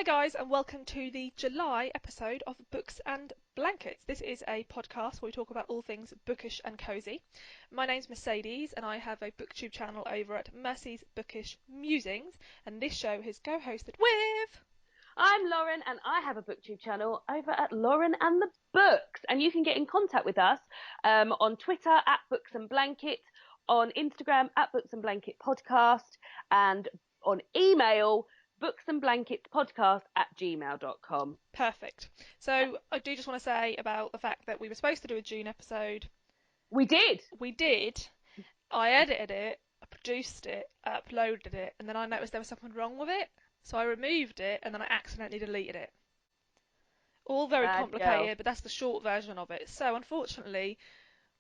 Hi guys, and welcome to the July episode of Books and Blankets. This is a podcast where we talk about all things bookish and cosy. My name's Mercedes and I have a booktube channel over at Mercy's Bookish Musings, and this show is co-hosted with... I'm Lauren and I have a booktube channel over at Lauren and the Books, and you can get in contact with us on Twitter at Books and Blanket, on Instagram at Books and Blanket Podcast, and on email booksandblanketspodcast@gmail.com. Perfect. So I do just want to say about the fact that we were supposed to do a June episode. We did. I edited it, I produced it, I uploaded it, and then I noticed there was something wrong with it. So I removed it and then I accidentally deleted it. All very complicated, but that's the short version of it. So unfortunately,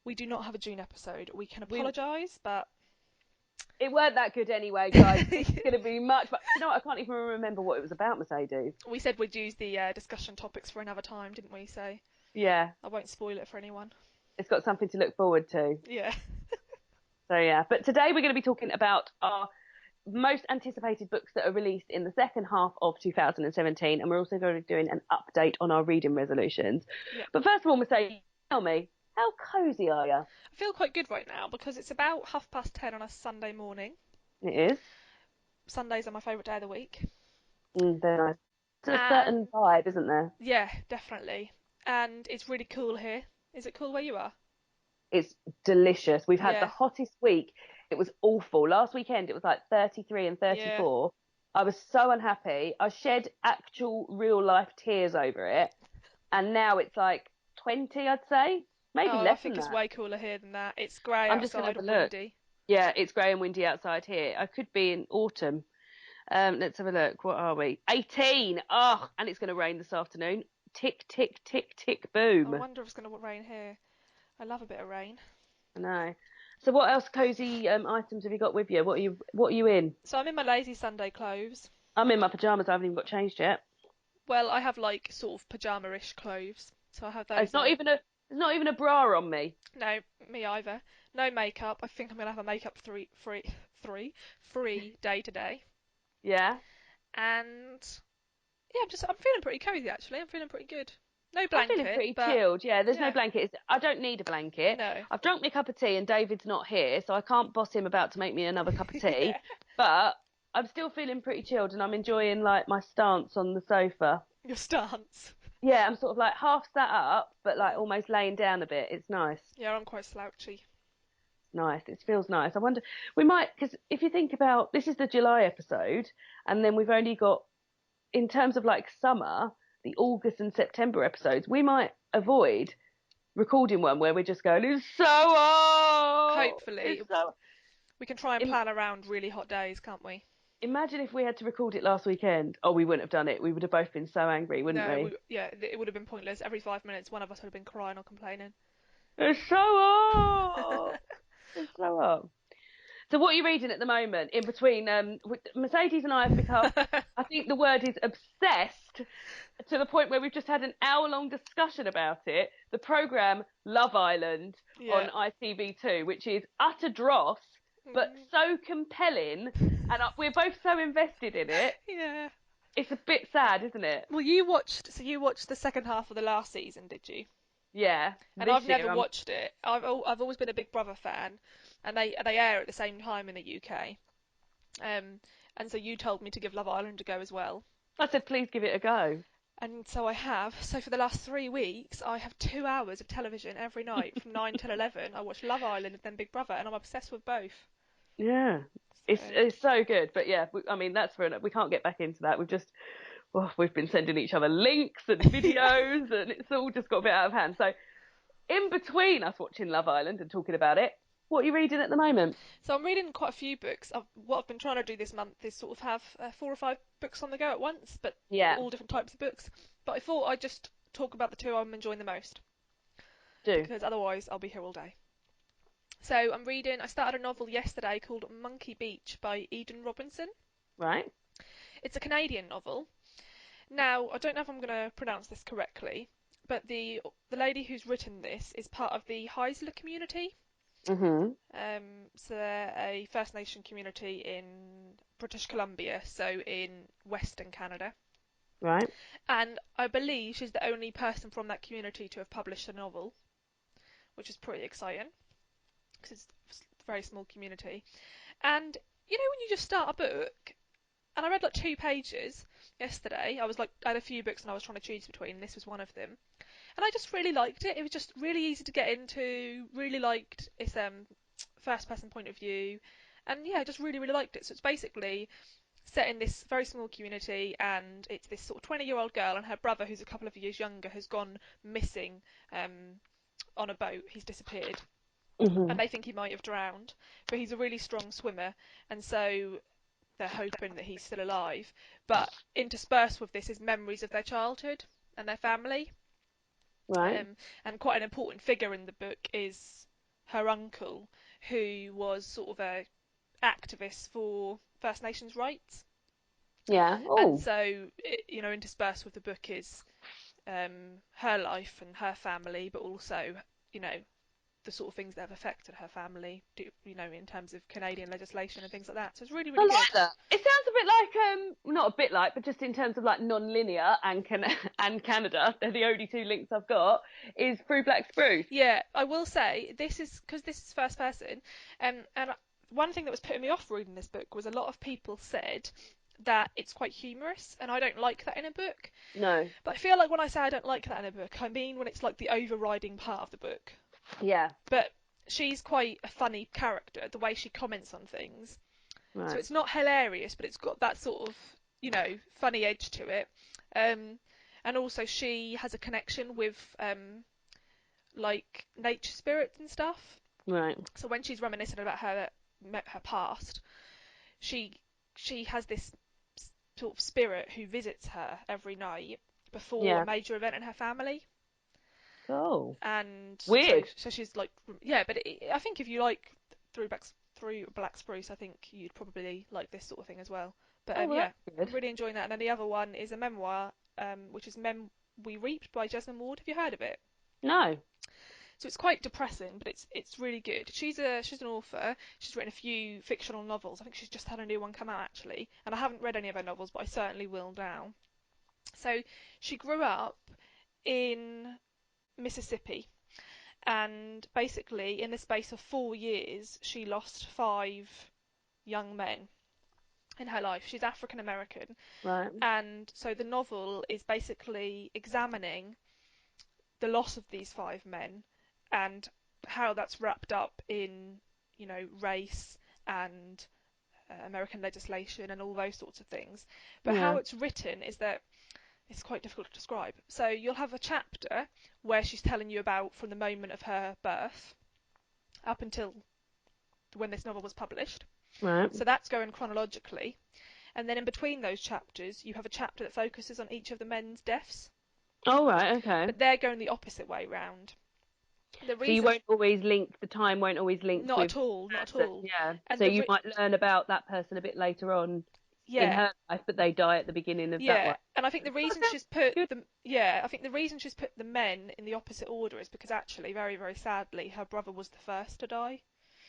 we do not have a June episode. We can apologise, but... It weren't that good anyway, guys. It's going to be much... But you know what? I can't even remember what it was about, Mercedes. We said we'd use the discussion topics for another time, didn't we? So yeah, I won't spoil it for anyone. It's got something to look forward to. Yeah. So yeah, but today we're going to be talking about our most anticipated books that are released in the second half of 2017, and we're also going to be doing an update on our reading resolutions. Yeah. But first of all, Mercedes, tell me, how cosy are you? I feel quite good right now because it's about 10:30 on a Sunday morning. It is. Sundays are my favourite day of the week. They're nice. It's a certain vibe, isn't there? Yeah, definitely. And it's really cool here. Is it cool where you are? It's delicious. We've had the hottest week. It was awful. Last weekend it was like 33 and 34. Yeah. I was so unhappy. I shed actual real life tears over it. And now it's like 20, I'd say. Maybe less than that. I think it's way cooler here than that. It's grey outside. I'm just gonna have a look. Windy. Yeah, it's grey and windy outside here. I could be in autumn. Let's have a look. What are we? 18. Oh, and it's going to rain this afternoon. Tick, tick, tick, tick, boom. I wonder if it's going to rain here. I love a bit of rain. I know. So what else cosy items have you got with you? What are you in? So I'm in my lazy Sunday clothes. I'm in my pyjamas. I haven't even got changed yet. Well, I have like sort of pyjama-ish clothes, so I have those. It's not even a bra on me. No, me either. No makeup. I think I'm gonna have a makeup free day today. Yeah. And yeah, I'm feeling pretty cozy actually. I'm feeling pretty good. No blanket. I'm feeling pretty chilled. Yeah, there's no blanket. I don't need a blanket. No. I've drunk my cup of tea and David's not here, so I can't boss him about to make me another cup of tea. But I'm still feeling pretty chilled and I'm enjoying like my stance on the sofa. Your stance? Yeah, I'm sort of like half sat up, but like almost laying down a bit. It's nice. Yeah, I'm quite slouchy. Nice. It feels nice. I wonder, we might, because if you think about, this is the July episode, and then we've only got, in terms of like summer, the August and September episodes, we might avoid recording one where we're just going, it's so hot! Hopefully. We can try and plan around really hot days, can't we? Imagine if we had to record it last weekend. Oh, we wouldn't have done it. We would have both been so angry, wouldn't we? Yeah, it would have been pointless. Every 5 minutes, one of us would have been crying or complaining. It's so hot! It's so hot. So what are you reading at the moment? In between, Mercedes and I have become, I think the word is obsessed, to the point where we've just had an hour-long discussion about it. The programme Love Island on ITV2, which is utter dross, but so compelling, and we're both so invested in it. Yeah. It's a bit sad, isn't it? Well, you watched the second half of the last season, did you? Yeah. And I've never watched it. I've always been a Big Brother fan, and they air at the same time in the UK. And so you told me to give Love Island a go as well. I said, please give it a go. And so I have. So for the last 3 weeks, I have 2 hours of television every night from 9 till 11. I watch Love Island and then Big Brother, and I'm obsessed with both. Yeah. It's so good. But yeah, I mean, we can't get back into that. We've been sending each other links and videos and it's all just got a bit out of hand. So in between us watching Love Island and talking about it, what are you reading at the moment? So I'm reading quite a few books. What I've been trying to do this month is sort of have 4 or 5 books on the go at once, but all different types of books. But I thought I'd just talk about the 2 I'm enjoying the most. Because otherwise I'll be here all day. So I started a novel yesterday called Monkey Beach by Eden Robinson. Right. It's a Canadian novel. Now, I don't know if I'm going to pronounce this correctly, but the lady who's written this is part of the Haisla community. Mm-hmm. So they're a First Nation community in British Columbia, so in Western Canada. Right. And I believe she's the only person from that community to have published a novel, which is pretty exciting because it's a very small community. And you know when you just start a book, and I read like 2 pages yesterday. I had a few books and I was trying to choose between. And this was one of them, and I just really liked it. It was just really easy to get into. Really liked its first person point of view, and yeah, I just really liked it. So it's basically set in this very small community, and it's this sort of 20-year-old girl and her brother, who's a couple of years younger, has gone missing on a boat. He's disappeared, and they think he might have drowned, but he's a really strong swimmer, and so they're hoping that he's still alive. But interspersed with this is memories of their childhood and their family. Right. And quite an important figure in the book is her uncle, who was sort of a activist for First Nations rights. Yeah. And Oh. so, interspersed with the book is her life and her family, but also, you know, the sort of things that have affected her family, in terms of Canadian legislation and things like that. So it's really I good. like that. It sounds a bit like, not a bit like, but just in terms of like non-linear and and Canada, they're the only two links I've got, is Through Black Spruce. Yeah, I will say this is because this is first person, and one thing that was putting me off reading this book was a lot of people said that it's quite humorous, and I don't like that in a book. No. But I feel like when I say I don't like that in a book, I mean when it's like the overriding part of the book. Yeah. But she's quite a funny character, the way she comments on things. So Right. it's not hilarious, but it's got that sort of, funny edge to it. And also she has a connection with like nature spirits and stuff. Right. So when she's reminiscing about her past, she she has this sort of spirit who visits her every night before a Yeah. major event in her family. Oh. And Weird. so she's like, yeah, but I think if you like through Black Spruce, I think you'd probably like this sort of thing as well. But Oh, well, yeah, that's good. really enjoying that. And then the other one is a memoir, which is Mem We Reaped by Jesmyn Ward. Have you heard of it? No. So it's quite depressing, but it's really good. She's an author. She's written a few fictional novels. I think she's just had a new one come out actually, and I haven't read any of her novels, but I certainly will now. So she grew up in Mississippi, and basically in the space of 4 years, she lost 5 young men in her life. She's African American, Right. and so the novel is basically examining the loss of these 5 men and how that's wrapped up in, race and American legislation and all those sorts of things. But how Yeah. it's written is that it's quite difficult to describe. So you'll have a chapter where she's telling you about from the moment of her birth up until when this novel was published. Right. So that's going chronologically. And then in between those chapters, you have a chapter that focuses on each of the men's deaths. Oh, right. Okay. But they're going the opposite way round. The So you reason, won't always link, the time won't always link not with at all, the not at person. all. Yeah. And So you might learn about that person a bit later on in yeah, her life, but they die at the beginning of that yeah. one. And I think the That reason sounds she's put good. the men in the opposite order is because actually, very, very sadly, her brother was the first to die,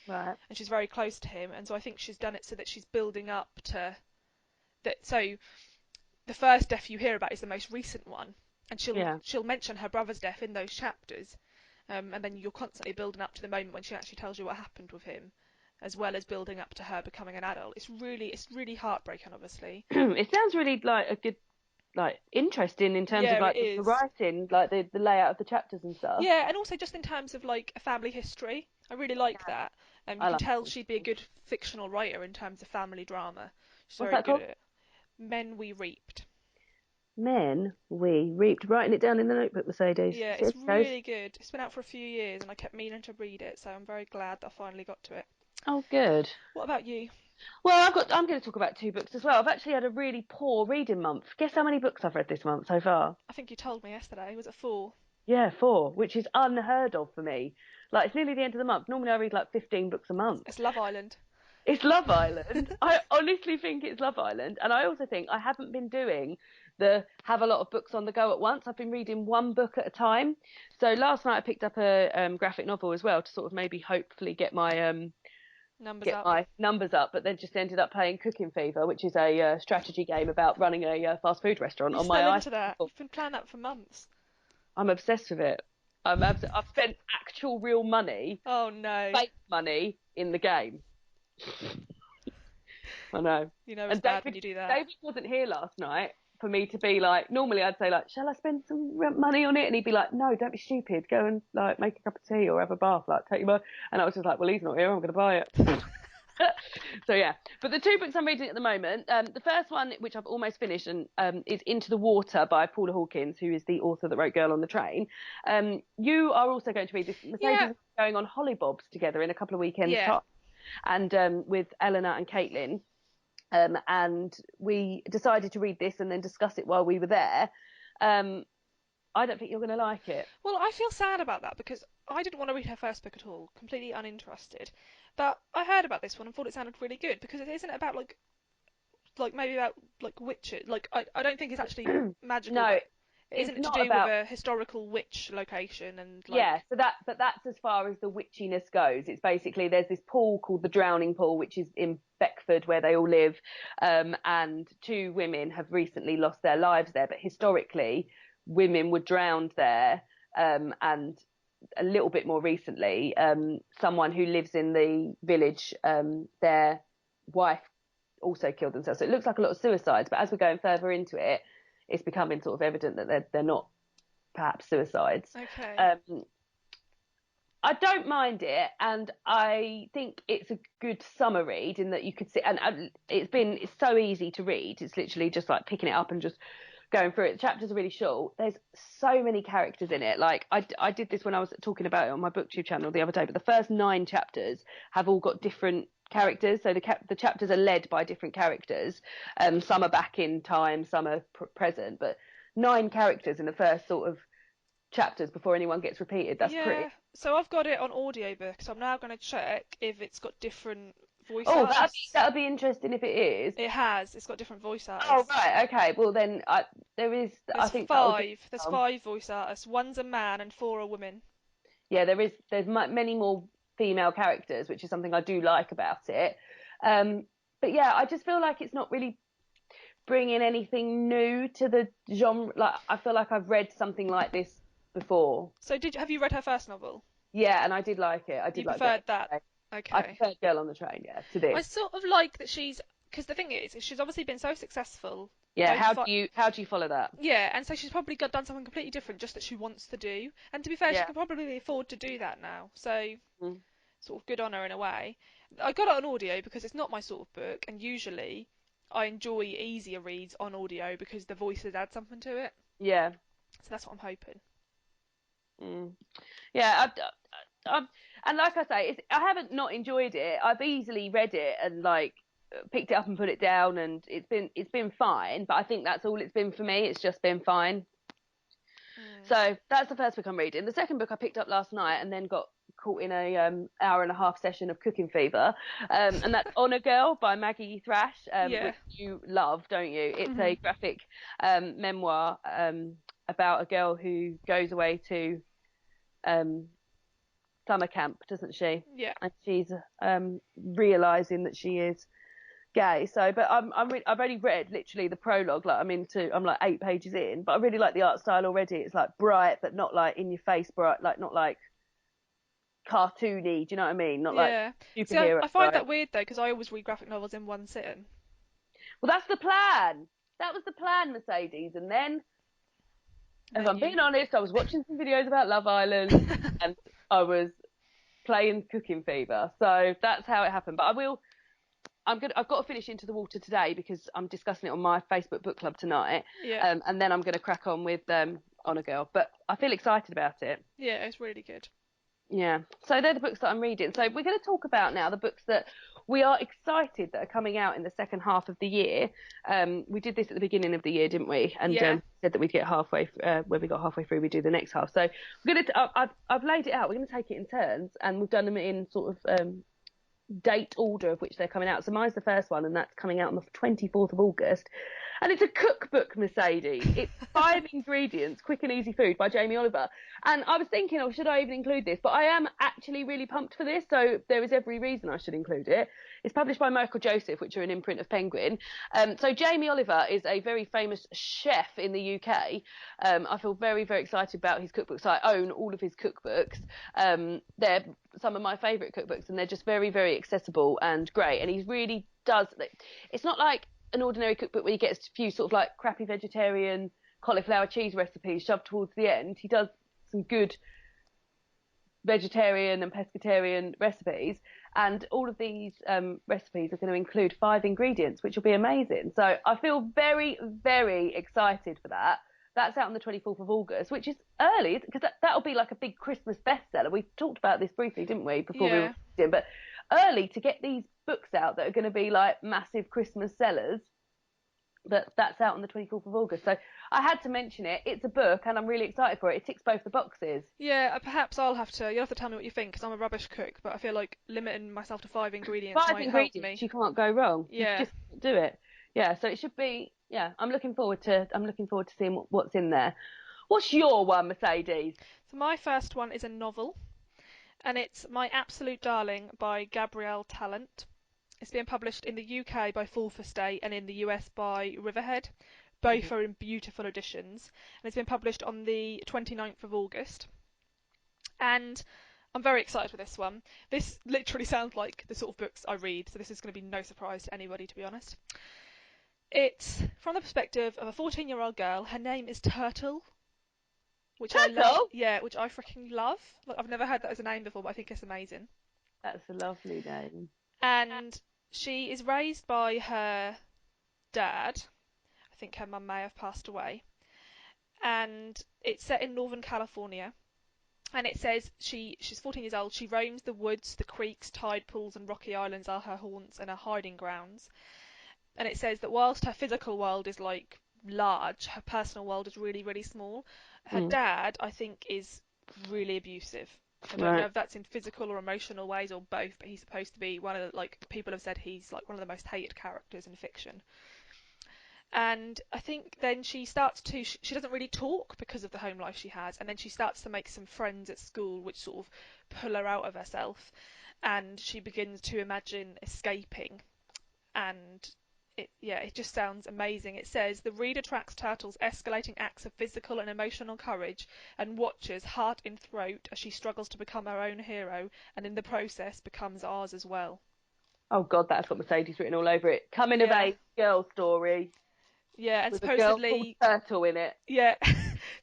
Right. and she's very close to him, and so I think she's done it so that she's building up to that. So the first death you hear about is the most recent one, and Yeah. she'll mention her brother's death in those chapters, and then you're constantly building up to the moment when she actually tells you what happened with him, as well as building up to her becoming an adult. It's really heartbreaking, obviously. It sounds really like a good, like interesting in terms of Yeah, it like the is. writing, like the layout of the chapters and stuff. Yeah, and also just in terms of like a family history, I really like that. You I can like tell it. she'd be a good fictional writer in terms of family drama. She's What's very that good called? at it. Men We Reaped. Men We Reaped. Writing it down in the notebook, Mercedes. Yeah, See it's it goes. really good. It's been out for a few years, and I kept meaning to read it, so I'm very glad that I finally got to it. Oh, good. What about you? Well, I'm going to talk about 2 books as well. I've actually had a really poor reading month. Guess how many books I've read this month so far? I think you told me yesterday. Was it 4? Yeah, 4, which is unheard of for me. Like, it's nearly the end of the month. Normally I read like 15 books a month. It's Love Island. It's Love Island. I honestly think it's Love Island. And I also think I haven't been doing the have a lot of books on the go at once. I've been reading one book at a time. So last night I picked up a graphic novel as well to sort of maybe hopefully get my get my numbers up, but then just ended up playing Cooking Fever, which is a strategy game about running a fast food restaurant on my into that. You've been playing that for months. I'm obsessed with it. I've spent actual real money, fake money in the game. I know. You know it's bad when you do that. David wasn't here last night for me to be like, normally I'd say like, shall I spend some money on it? And he'd be like, no, don't be stupid. Go and like make a cup of tea or have a bath, like take your money. And I was just like, well, he's not here. I'm going to buy it. So yeah, but the 2 books I'm reading at the moment, the first one, which I've almost finished, and is Into the Water by Paula Hawkins, who is the author that wrote Girl on the Train. You are also going to read this. Mercedes is going on hollybobs together in a couple of weekends time, and with Eleanor and Caitlin. And we decided to read this and then discuss it while we were there. I don't think you're going to like it. Well, I feel sad about that because I didn't want to read her first book at all, completely uninterested. But I heard about this one and thought it sounded really good because it isn't about like maybe about like witches. Like I don't think it's actually magical. No, it isn't to do with a historical witch location and like... Yeah, but that's as far as the witchiness goes. It's basically there's this pool called the Drowning Pool, which is in Beckford where they all live, and 2 women have recently lost their lives there. But historically, women were drowned there, and a little bit more recently, someone who lives in the village, their wife also killed themselves. So it looks like a lot of suicides, but as we're going further into it, it's becoming sort of evident that they're not perhaps suicides. Okay. I don't mind it, and I think it's a good summer read in that you could sit, and it's so easy to read. It's literally just like picking it up and just going through it. The chapters are really short. There's so many characters in it. Like I did this when I was talking about it on my booktube channel the other day, but the first 9 chapters have all got different characters. So the chapters are led by different characters. Some are back in time, some are present, but 9 characters in the first sort of chapters before anyone gets repeated. That's pretty. So I've got it on audiobook, so I'm now going to check if it's got different voice artists. artists. That'll be interesting if it is. It has. It's got different voice artists. Oh right, okay. Well then, there's 5. There's 5 voice artists. 1's a man and 4 are women. Yeah, there's many more female characters, which is something I do like about it. But yeah, I just feel like it's not really bringing anything new to the genre. Like I feel like I've read something like this before. So have you read her first novel? Yeah, and I did like it. You preferred that? Okay. I preferred Girl on the Train, to this. I sort of like that because the thing is, she's obviously been so successful. Yeah, how do you follow that? Yeah, and so she's probably done something completely different just that she wants to do. And to be fair, she can probably afford to do that now. So sort of good on her in a way. I got it on audio because it's not my sort of book, and usually I enjoy easier reads on audio because the voices add something to it. Yeah. So that's what I'm hoping. Yeah, and like I say, I haven't not enjoyed it. I've easily read it and like picked it up and put it down, and it's been fine. But I think that's all it's been for me. It's just been fine. So that's the first book I'm reading. The second book I picked up last night and then got caught in a hour and a half session of Cooking Fever, and that's Honor Girl by Maggie Thrash, which you love, don't you? It's a graphic memoir about a girl who goes away to summer camp, doesn't she? Yeah. And she's realising that she is gay. So, but I've only read literally the prologue. Like I'm like 8 pages in, but I really like the art style already. It's like bright, but not like in your face bright, like not like cartoony. Do you know what I mean? Not like superhero. See, I find that weird though because I always read graphic novels in one sitting. Well, that's the plan. That was the plan, Mercedes, and then. If I'm being honest, I was watching some videos about Love Island and I was playing Cooking Fever. So that's how it happened. But I've got to finish Into the Water today because I'm discussing it on my Facebook book club tonight. Yeah. And then I'm going to crack on with Honor Girl. But I feel excited about it. Yeah, it's really good. Yeah. So they're the books that I'm reading. So we're going to talk about now the books that we are excited that are coming out in the second half of the year. We did this at the beginning of the year, didn't we? And said that we'd get halfway. When we got halfway through, we do the next half. So we're going to. I've laid it out. We're going to take it in turns, and we've done them in sort of date order of which they're coming out. So mine's the first one, and that's coming out on the 24th of August. And it's a cookbook, Mercedes. It's 5 Ingredients, Quick and Easy Food by Jamie Oliver. And I was thinking, oh, should I even include this? But I am actually really pumped for this, so there is every reason I should include it. It's published by Michael Joseph, which are an imprint of Penguin. So Jamie Oliver is a very famous chef in the UK. I feel very, very excited about his cookbooks. I own all of his cookbooks. They're some of my favourite cookbooks, and they're just very, very accessible and great. And he really does. It's not like an ordinary cookbook where you get a few sort of like crappy vegetarian cauliflower cheese recipes shoved towards the end. He does some good vegetarian and pescatarian recipes, and all of these recipes are going to include 5 ingredients, which will be amazing. So I feel very, very excited for that. That's out on the 24th of August, which is early, because that'll be like a big Christmas bestseller. We talked about this briefly, didn't we, before we were in, but early to get these books out that are going to be like massive Christmas sellers. That's out on the 24th of August. So I had to mention it. It's a book and I'm really excited for it. It ticks both the boxes. Yeah, perhaps you'll have to tell me what you think, because I'm a rubbish cook, but I feel like limiting myself to 5 ingredients might help me. You can't go wrong. Yeah. You just do it. Yeah, so it should be, I'm looking forward to seeing what's in there. What's your one, Mercedes? So my first one is a novel, and it's My Absolute Darling by Gabrielle Talent. It's being published in the UK by Fourth Estate and in the US by Riverhead. Both are in beautiful editions, and it's been published on the 29th of August. And I'm very excited for this one. This literally sounds like the sort of books I read, so this is going to be no surprise to anybody, to be honest. It's from the perspective of a 14-year-old girl. Her name is Turtle, which I love. Yeah, which I freaking love. Like, I've never heard that as a name before, but I think it's amazing. That's a lovely name. And she is raised by her dad. I think her mum may have passed away. And it's set in Northern California. And it says she's 14 years old. She roams the woods, the creeks, tide pools, and rocky islands are her haunts and her hiding grounds. And it says that whilst her physical world is like large, her personal world is really, really small. Her dad, I think, is really abusive. I don't know if that's in physical or emotional ways or both, but he's supposed to be one of the, like, people have said he's like one of the most hated characters in fiction. And I think then she doesn't really talk because of the home life she has, and then she starts to make some friends at school which sort of pull her out of herself, and she begins to imagine escaping. And it just sounds amazing. It says the reader tracks Turtle's escalating acts of physical and emotional courage and watches, heart in throat, as she struggles to become her own hero, and in the process becomes ours as well. Oh God, that's got Mercedes written all over it. Coming of age girl story. Yeah, and with supposedly a girl called Turtle in it. Yeah,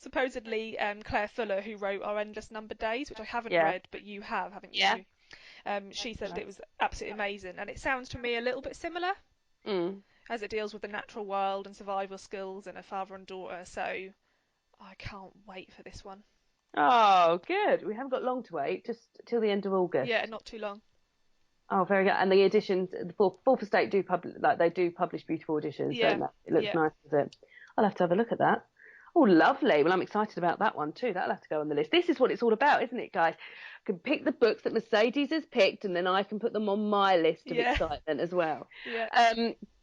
supposedly Claire Fuller, who wrote Our Endless Number Days, which I haven't read, but you have, haven't you? Yeah. She said that it was absolutely amazing, and it sounds to me a little bit similar, as it deals with the natural world and survival skills and a father and daughter. So I can't wait for this one. Oh, good. We haven't got long to wait, just till the end of August. Yeah, not too long. Oh, very good. And the editions, the Fourth Estate do publish beautiful editions, don't they? It looks nice, does it? I'll have to have a look at that. Oh, lovely. Well, I'm excited about that one too. That'll have to go on the list. This is what it's all about, isn't it, guys? I can pick the books that Mercedes has picked, and then I can put them on my list of excitement as well. Yeah.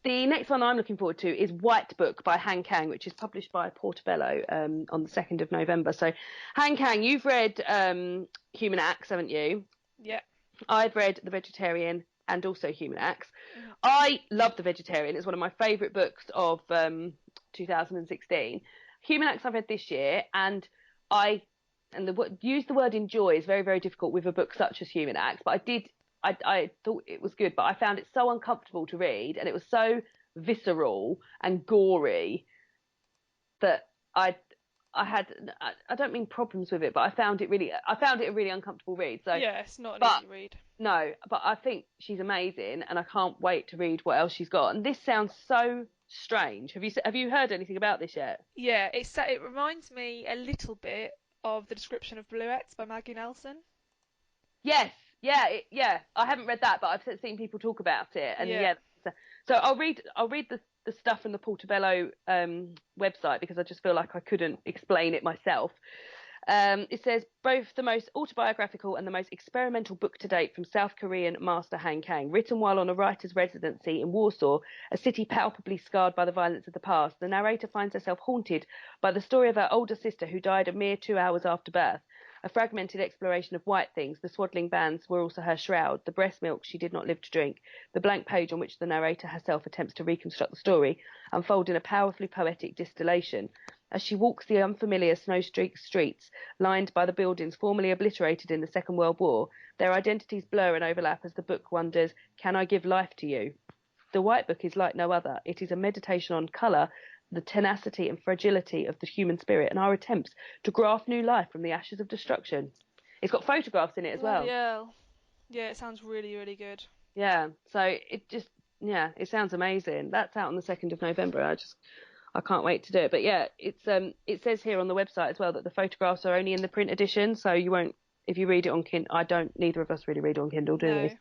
The next one I'm looking forward to is White Book by Han Kang, which is published by Portobello on the 2nd of November. So, Han Kang, you've read Human Acts, haven't you? Yeah. I've read The Vegetarian and also Human Acts. I love The Vegetarian. It's one of my favourite books of 2016. Human Acts I've read this year, and use the word enjoy is very, very difficult with a book such as Human Acts, but I thought it was good, but I found it so uncomfortable to read, and it was so visceral and gory that I don't mean problems with it, but I found it a really uncomfortable read. So yeah, it's not an easy read. No, but I think she's amazing, and I can't wait to read what else she's got. And this sounds so strange. Have you heard anything about this yet? Yeah, it reminds me a little bit of The Description of Bluets by Maggie Nelson. Yes, yeah. I haven't read that, but I've seen people talk about it, and so I'll read the stuff from the Portobello website, because I just feel like I couldn't explain it myself. It says both the most autobiographical and the most experimental book to date from South Korean master Han Kang. Written while on a writer's residency in Warsaw, a city palpably scarred by the violence of the past, the narrator finds herself haunted by the story of her older sister who died a mere 2 hours after birth. A fragmented exploration of white things, the swaddling bands were also her shroud, the breast milk she did not live to drink, the blank page on which the narrator herself attempts to reconstruct the story, unfold in a powerfully poetic distillation. As she walks the unfamiliar snow-streaked streets, lined by the buildings formerly obliterated in the Second World War, their identities blur and overlap as the book wonders, can I give life to you? The White Book is like no other. It is a meditation on colour, the tenacity and fragility of the human spirit, and our attempts to graft new life from the ashes of destruction. It's got photographs in it as well. Yeah, it sounds really, really good. Yeah, so it sounds amazing. That's out on the 2nd of November. I can't wait to do it. But yeah, it says here on the website as well that the photographs are only in the print edition, so you won't, if you read it on Kindle. Neither of us really read on Kindle, do we?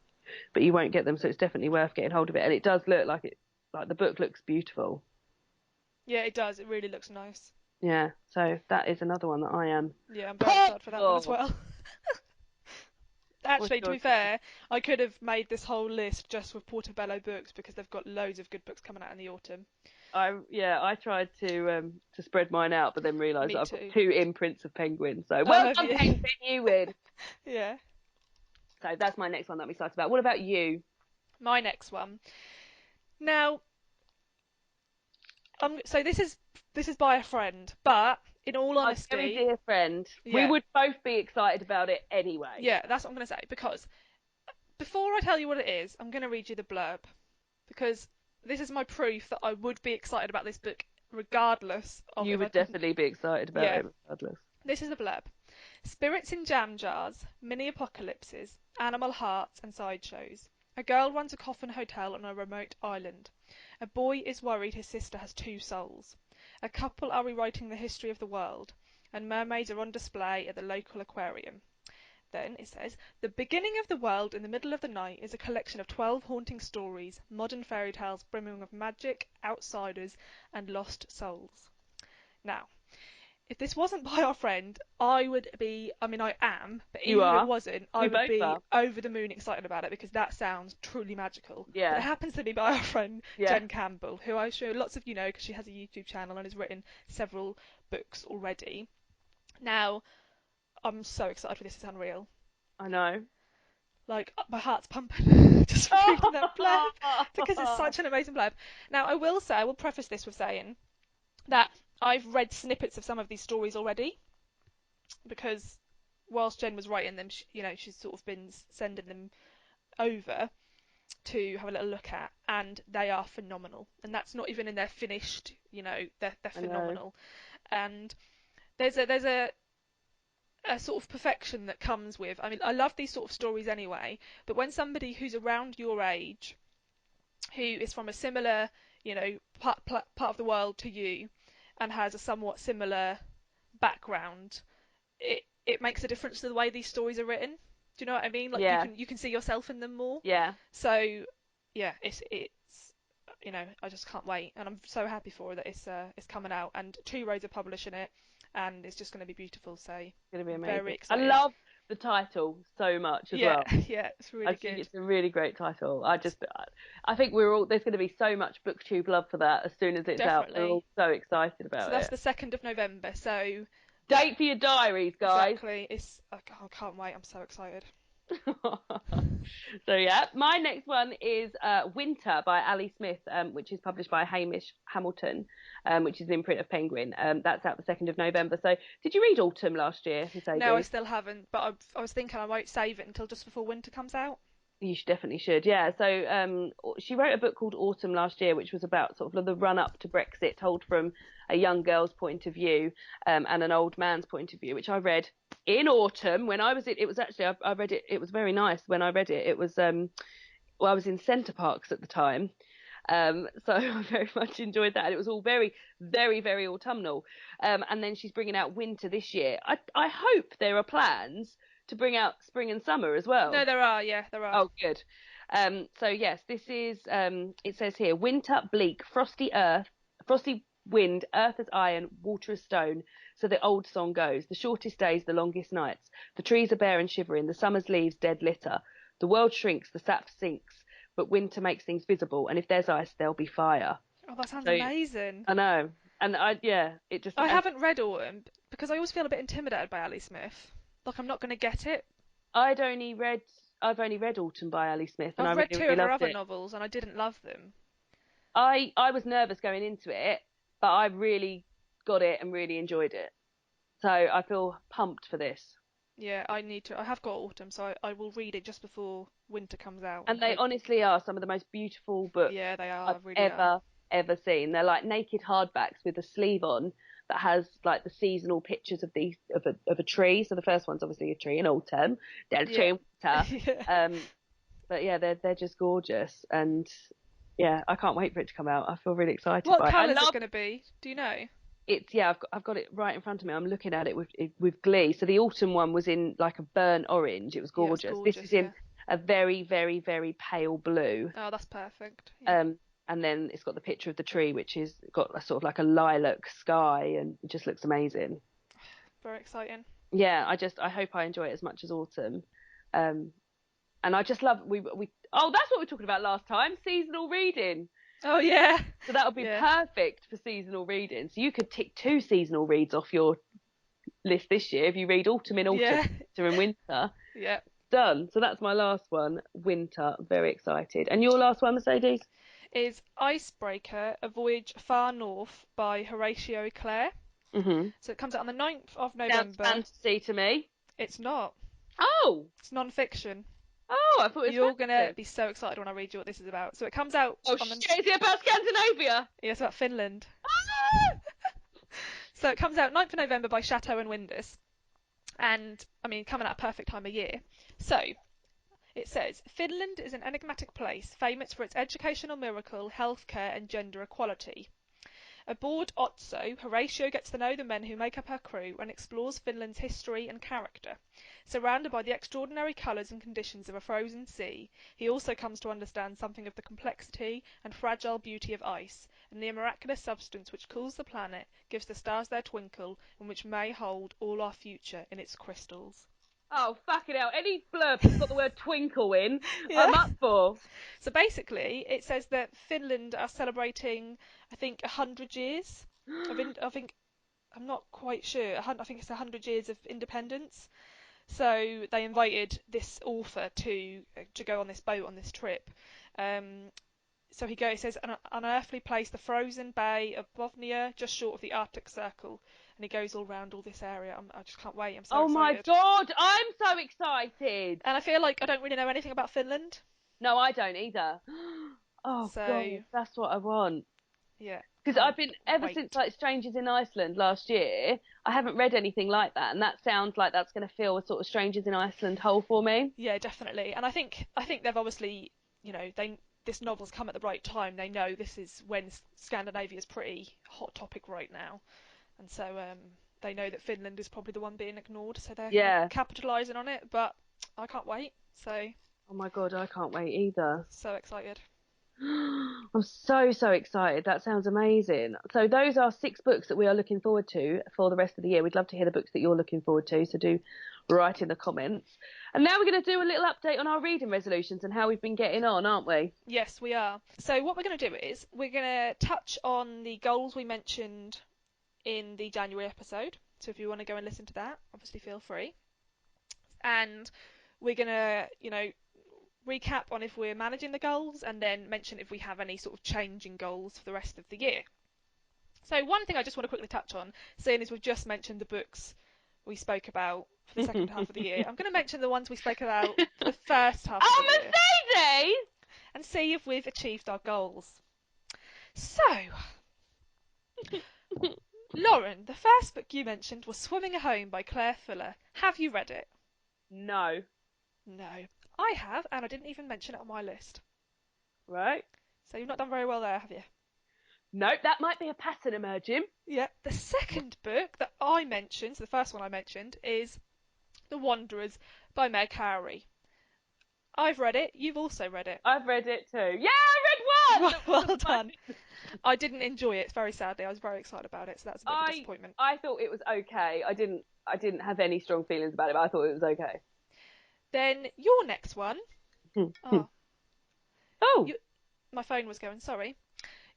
But you won't get them, so it's definitely worth getting hold of it. And it does look like the book looks beautiful. Yeah, it does. It really looks nice. Yeah, so that is another one that I am. Yeah, I'm very excited for that one as well. Actually, to be fair, I could have made this whole list just with Portobello books because they've got loads of good books coming out in the autumn. I tried to spread mine out, but then realised I've got 2 imprints of Penguin. So well done, Penguin, you win. Yeah. So that's my next one that I'm excited about. What about you? My next one. Now, so this is by a friend, but in all honesty, my very dear friend, we would both be excited about it anyway. Yeah, that's what I'm going to say, because before I tell you what it is, I'm going to read you the blurb, because this is my proof that I would be excited about this book regardless of. You would definitely be excited about it regardless. This is the blurb. Spirits in jam jars, mini apocalypses, animal hearts and sideshows. A girl runs a coffin hotel on a remote island. A boy is worried his sister has 2 souls. A couple are rewriting the history of the world, and mermaids are on display at the local aquarium. Then it says, the beginning of the world in the middle of the night is a collection of 12 haunting stories, modern fairy tales brimming of magic, outsiders, and lost souls. Now, if this wasn't by our friend, I am, but even if it wasn't, I would be over the moon excited about it because that sounds truly magical. Yeah. But it happens to be by our friend Jen Campbell, who I sure lots of you know because she has a YouTube channel and has written several books already. Now, I'm so excited for this, it's unreal. I know. Like, my heart's pumping just reading that blurb because it's such an amazing blurb. Now, I will preface this with saying that I've read snippets of some of these stories already because whilst Jen was writing them, she's sort of been sending them over to have a little look at, and they are phenomenal. And that's not even in their finished, they're phenomenal. And there's a sort of perfection that comes with. I mean, I love these sort of stories anyway, but when somebody who's around your age, who is from a similar, part of the world to you, and has a somewhat similar background, it makes a difference to the way these stories are written. Do you know what I mean? Like you can see yourself in them more. Yeah. So yeah, it's I just can't wait, and I'm so happy for it that it's coming out, and Two Roads are publishing it, and it's just going to be beautiful. So it's going to be amazing. Very excited. I love the title so much as well. Yeah, it's really good. I think it's a really great title. I think there's going to be so much BookTube love for that as soon as it's out. We're all so excited about it. So that's the 2nd of November. So date for your diaries, guys. Exactly. I can't wait. I'm so excited. So yeah, my next one is Winter by Ali Smith, which is published by Hamish Hamilton, which is an imprint of Penguin. That's out the 2nd of November. So did you read Autumn last year, Mercedes? No, I still haven't, but I was thinking I might save it until just before winter comes out. You definitely should, yeah. So she wrote a book called Autumn last year, which was about sort of the run-up to Brexit, told from a young girl's point of view and an old man's point of view, which I read in autumn when I was it was actually I read it. It was very nice when I read it. It was I was in Centre Parks at the time, so I very much enjoyed that. And it was all very, very, very autumnal. And then she's bringing out Winter this year. I hope there are plans to bring out spring and summer as well. No, there are. Yeah, there are. Oh, good. So yes, this is. It says here, winter, bleak, frosty wind, earth as iron, water as stone. So the old song goes, the shortest days, the longest nights. The trees are bare and shivering, the summer's leaves dead litter. The world shrinks, the sap sinks, but winter makes things visible, and if there's ice, there'll be fire. Oh, that sounds So, amazing. I know. And it just... I haven't read Autumn because I always feel a bit intimidated by Ali Smith. Like I'm not going to get it. I've only read Autumn by Ali Smith, and I I've read really, two really of her loved other it. novels and I didn't love them. I was nervous going into it, but I really got it and really enjoyed it. So I feel pumped for this. Yeah, I need to. I have got Autumn, so I will read it just before winter comes out. And they honestly are some of the most beautiful books Yeah, they I've are, really ever seen. They're like naked hardbacks with a sleeve on that has like the seasonal pictures of a tree. So the first one's obviously a tree in autumn, then a tree in winter. Yeah. But yeah, they're just gorgeous, and yeah, I can't wait for it to come out. I feel really excited What by it. I colour is it love going to be? Do you know? it's yeah, I've got it right in front of me. I'm looking at it with glee. So the autumn one was in like a burnt orange. It was Yeah, it's gorgeous. This gorgeous, is in a very, very, very pale blue. Oh, that's perfect. Yeah. And then it's got the picture of the tree, which is got a sort of like a lilac sky, and it just looks amazing. Very exciting. Yeah, I hope I enjoy it as much as autumn. And I just love we oh, that's what we were talking about last time, seasonal reading. Oh yeah. So that would be perfect for seasonal reading. So you could tick 2 seasonal reads off your list this year if you read autumn in autumn, winter in winter. Yeah. Done. So that's my last one, winter. Very excited. And your last one, Mercedes? Is Icebreaker, A Voyage Far North by Horatio Clare. Mm-hmm. So it comes out on the 9th of November. Sounds fantasy to me. It's not. Oh. It's non-fiction. Oh, I thought it was You're going to fantasy. be so excited when I read you what this is about. So it comes out on the... Is it about Scandinavia? Yeah, it's about Finland. Ah! So it comes out 9th of November by Chateau and Windus. And, I mean, coming at a perfect time of year. So, it says, Finland is an enigmatic place, famous for its educational miracle, healthcare and gender equality. Aboard Otso, Horatio gets to know the men who make up her crew and explores Finland's history and character. Surrounded by the extraordinary colours and conditions of a frozen sea, he also comes to understand something of the complexity and fragile beauty of ice, and the miraculous substance which cools the planet, gives the stars their twinkle, and which may hold all our future in its crystals. Oh, fucking hell. Any blurb that's got the word twinkle in, Yeah. I'm up for. So basically, it says that Finland are celebrating, I think, 100 years I think, I'm not quite sure, I think it's 100 years of independence. So they invited this author to go on this boat on this trip. So he says, an unearthly place, the frozen bay of Bovnia, just short of the Arctic Circle. And he goes all round all this area. I just can't wait. I'm so excited. Oh my God, I'm so excited. And I feel like I don't really know anything about Finland. No, I don't either. Oh, so, God, that's what I want. Yeah. Because I've been, ever since like Strangers in Iceland last year, I haven't read anything like that. And that sounds like that's going to fill a sort of Strangers in Iceland hole for me. Yeah, definitely. And I think they've obviously, this novel's come at the right time. They know this is when Scandinavia's pretty hot topic right now. And so they know that Finland is probably the one being ignored, so they're capitalising on it. But I can't wait. So. Oh my God, I can't wait either. So excited. I'm so excited. That sounds amazing. So those are 6 books that we are looking forward to for the rest of the year. We'd love to hear the books that you're looking forward to, so do write in the comments. And now we're going to do a little update on our reading resolutions and how we've been getting on, aren't we? Yes, we are. So what we're going to do is we're going to touch on the goals we mentioned in the January episode. So if you want to go and listen to that, obviously feel free. And we're going to, recap on if we're managing the goals and then mention if we have any sort of changing goals for the rest of the year. So one thing I just want to quickly touch on, seeing as we've just mentioned the books we spoke about for the second half of the year, I'm going to mention the ones we spoke about for the first half of the year. Mercedes! And see if we've achieved our goals. So, Lauren, the first book you mentioned was Swimming Home by Claire Fuller. Have you read it? No. No. I have, and I didn't even mention it on my list. Right. So you've not done very well there, have you? Nope, that might be a pattern emerging. Yeah. The second book that I mentioned, so the first one I mentioned, is The Wanderers by Meg Howry. I've read it. You've also read it. I've read it too. Yeah, I read one! Well done. I didn't enjoy it, very sadly. I was very excited about it, so that's a bit of a disappointment. I thought it was okay. I didn't have any strong feelings about it, but I thought it was okay. Then your next one. Oh, Oh, you, my phone was going, sorry.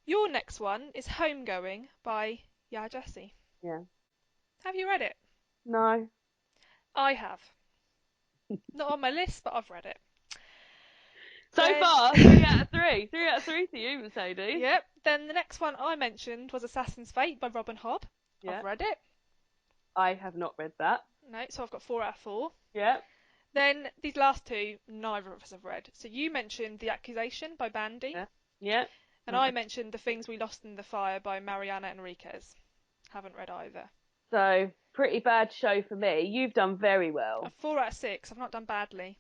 Your next one is Homegoing by Jesse. yeah. Have you read it? No. I have. Not on my list, but I've read it. So Then... far, 3 out of 3. 3 out of 3 to you, Mercedes. Yep. Then the next one I mentioned was Assassin's Fate by Robin Hobb. Yeah. I've read it. I have not read that. No, so I've got 4 out of 4. Yeah. Then these last two, neither of us have read. So you mentioned The Accusation by Bandy. Yeah. Yeah. And I mentioned The Things We Lost in the Fire by Mariana Enriquez. Haven't read either. So, pretty bad show for me. You've done very well. 4 out of 6. I've not done badly.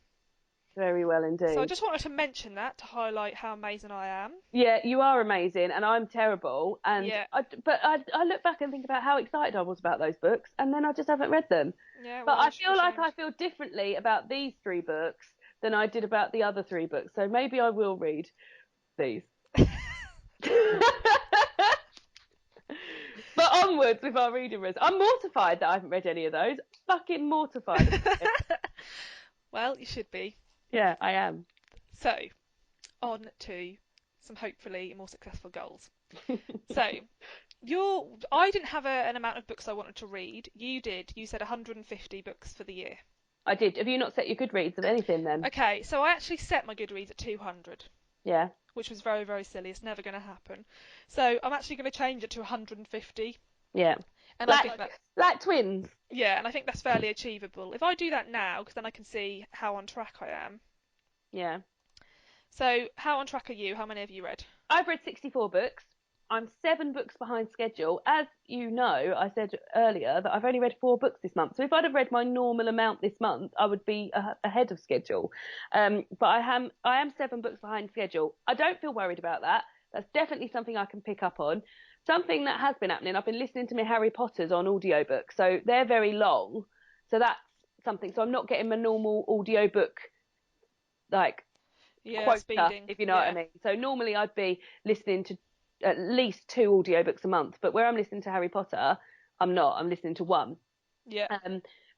Very well indeed. So I just wanted to mention that to highlight how amazing I am. Yeah, you are amazing, and I'm terrible. And Yeah. but I look back and think about how excited I was about those books, and then I just haven't read them. Yeah, But well, I feel like I feel differently about these 3 books than I did about the other 3 books. So maybe I will read these. But onwards with our reading list. I'm mortified that I haven't read any of those. Fucking mortified. Well, you should be. Yeah, I am. So, on to some hopefully more successful goals. So, I didn't have an amount of books I wanted to read. You did. You said 150 books for the year. I did. Have you not set your Goodreads of anything then? Okay, so I actually set my Goodreads at 200. Yeah. Which was very, very silly. It's never going to happen. So I'm actually going to change it to 150. Yeah. And like, I think like twins. Yeah, and I think that's fairly achievable. If I do that now, because then I can see how on track I am. Yeah. So, how on track are you? How many have you read? I've read 64 books. I'm 7 books behind schedule. As you know, I said earlier that I've only read 4 books this month. So if I'd have read my normal amount this month, I would be ahead of schedule. But I am 7 books behind schedule. I don't feel worried about that. That's definitely something I can pick up on. Something that has been happening, I've been listening to my Harry Potters on audiobook. So they're very long. So that's something. So I'm not getting my normal audiobook, like, quota, speeding. if you know what I mean. So normally I'd be listening to at least 2 audiobooks a month, but where I'm listening to Harry Potter, I'm not. I'm listening to 1. Yeah.